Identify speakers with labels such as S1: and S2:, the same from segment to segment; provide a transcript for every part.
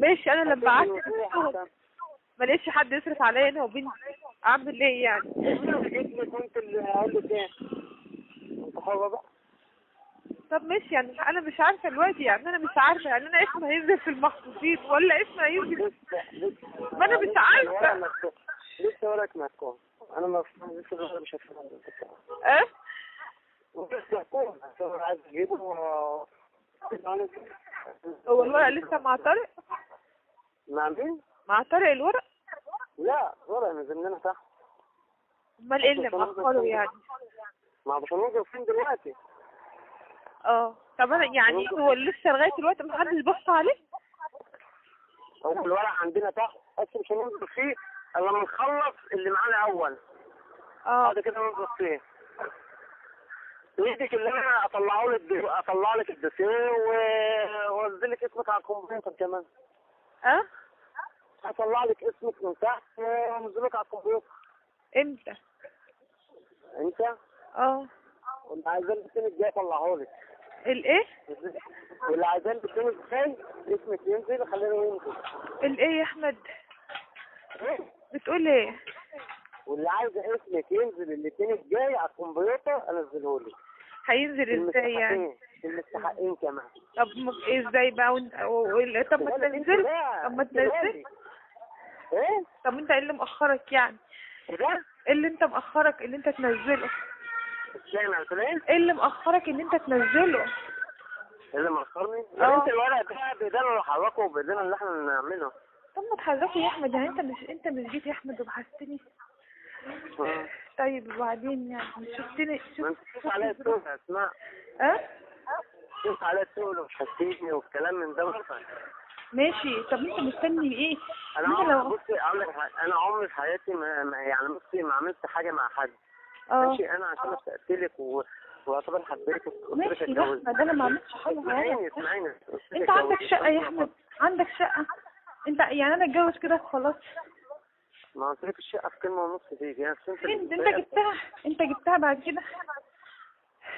S1: ماشي، انا لما قعدت
S2: أحسن.
S1: ما لقيتش حد يصرف عليا انا وبنتي، اعمل ايه يعني؟
S2: أنا جيت لك وأنت اللي قال لك إيه؟ أنت حرة بقى.
S1: طب ماشي، يعني انا مش عارفه دلوقتي، يعني انا مش عارفه، يعني انا اسمي هينزل في المخطوطين ولا اسمي هينزل؟
S2: لسه
S1: ما انا مش عارفه.
S2: لسه وراك محكوم. أنا ما لسه الورق مش هفهم.
S1: ايه؟
S2: ولسه محكوم. أنا عايز أجيبه
S1: هو الورق لسه مع طارق؟
S2: مع مين؟
S1: مع طارق الورق؟
S2: لا ورق نزل لنا تحت.
S1: امال ايه اللي مأخره يعني؟
S2: ما مش هنوصل فين دلوقتي.
S1: طب انا يعني هو لسه لغايه دلوقتي محدش بص عليه؟
S2: هو الورق عندنا تحت بس مش هننزل فيه الا لما نخلص اللي معانا اول. بعد كده ننزل فيه. يديك اللي انا اطلع لك الدوسيه وانزل لك اسمك على الكمبيوتر كمان. اطلع لك اسمك من تحت وانزل لك على الكمبيوتر.
S1: امتى؟
S2: انت؟ واللي عايزين السنة الجاي اطلعه لك.
S1: الايه؟
S2: واللي عايزين السنة الجاي اسمك ينزل خلينا ينزل.
S1: الايه يا احمد؟
S2: ايه؟
S1: بتقول ايه؟
S2: واللي عايزه اسمك ينزل الاثنين الجاي على الكمبيوتر انزله لك.
S1: هينزل ازاي يعني؟
S2: المستحقين كمان.
S1: طب ازاي بقى طب ما تنزل. طب ما تنزل.
S2: ايه؟
S1: طب انت ايه اللي مأخرك يعني؟
S2: ايه
S1: اللي انت مأخرك ان انت تنزله؟
S2: ازاي انا قلت ايه؟
S1: ايه اللي مأخرك ان انت تنزله؟
S2: اللي مأخرني؟ انت الورق ده بايدينا اللي نحركه وبايدينا اللي احنا نعمله.
S1: طب ما تحركه يا احمد، يعني انت مش جيت يا احمد وبحثتني؟ طيب وبعدين يعني مش شفتني؟
S2: شوف عليا السوق يا اسماء. شوف عليا السوق وحسيتني والكلام من ده.
S1: ماشي، طب انت مستني ايه؟
S2: انا بصي اقول لك انا عمري في حياتي يعني بصي ما عملت حاجه مع حد. ماشي انا عشان اشتقت لك واعتبر حبيتك
S1: ماشي يا احمد، انا ما عملتش حاجه.
S2: اسمعيني
S1: انت عندك شقه يا احمد، عندك شقه انت، يعني انا اتجوز كده خلاص؟
S2: ما قلت لك الشقه في كلمه ونص تيجي يعني.
S1: انت جبتها بعد كده.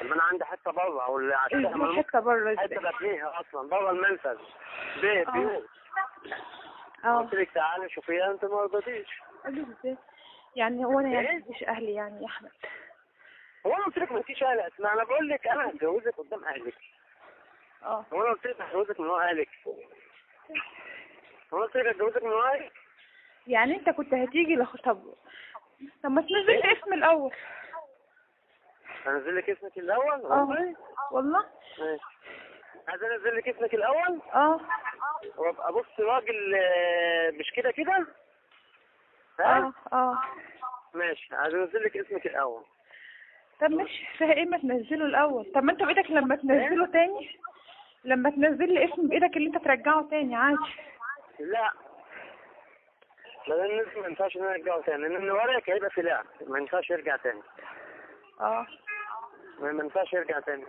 S2: طب انا عندي حته بره او اللي
S1: ايه حته بره ازاي؟
S2: حته ببنيها اصلا بره المنفذ بيت. قلت لك تعالي شوفيها انت ما رضيتيش.
S1: ازاي يعني؟ هو انا يعني مش اهلي يعني يا احمد؟
S2: هو انا قلت لك ما فيش اهل اسمع، انا بقول لك انا هتجوزك قدام اهلك. هو انا قلت لك هتجوزك من ورا اهلك؟ هو انا قلت لك هتجوزك من ورا اهلك؟
S1: يعني انت كنت هتيجي طب ما تنزل لي اسم الاول.
S2: انزل لك اسمك الاول؟
S1: والله
S2: ماشي. عايز انزل لك اسمك الاول؟ وابقى بص راجل مش كده كده. ماشي، عايز انزل لك اسمك الاول.
S1: طب ماشي، فيها ايه ما تنزله الاول؟ طب ما انت بايدك لما تنزله تاني، لما تنزل لي اسم بايدك اللي انت ترجعه تاني عادي.
S2: لا لان الاسم ما ينفعش ان انا ارجعه تاني، لان ورقك هيبقى في لعب ما ينفعش يرجع تاني. ما ينفعش يرجع تاني.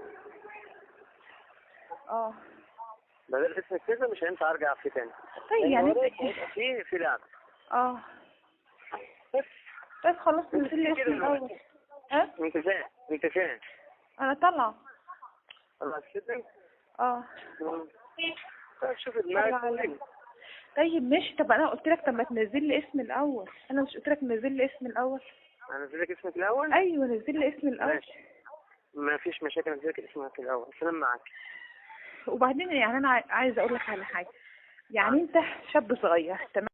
S2: بدل اسمك كده مش هينفع ارجع فيه تاني.
S1: طيب يعني
S2: ورقك هيبقى فيه في لعب.
S1: بس خلاص نزل لي اسم الاول.
S2: انت فين؟
S1: انا طالعه.
S2: خلاص كده؟ طيب شوف دماغك.
S1: طيب ماشي، طب انا قلت لك طب ما تنزل لي اسم الاول، انا مش قلت لك نزل لي اسم الاول؟
S2: انزل لك اسمك الاول؟
S1: ايوه نزل لي اسم الاول.
S2: ماشي ما فيش مشاكل، انزل لك اسمك الاول. سلام معاك.
S1: وبعدين يعني انا عايزه اقول لك على حاجه، يعني انت شاب صغير تمام؟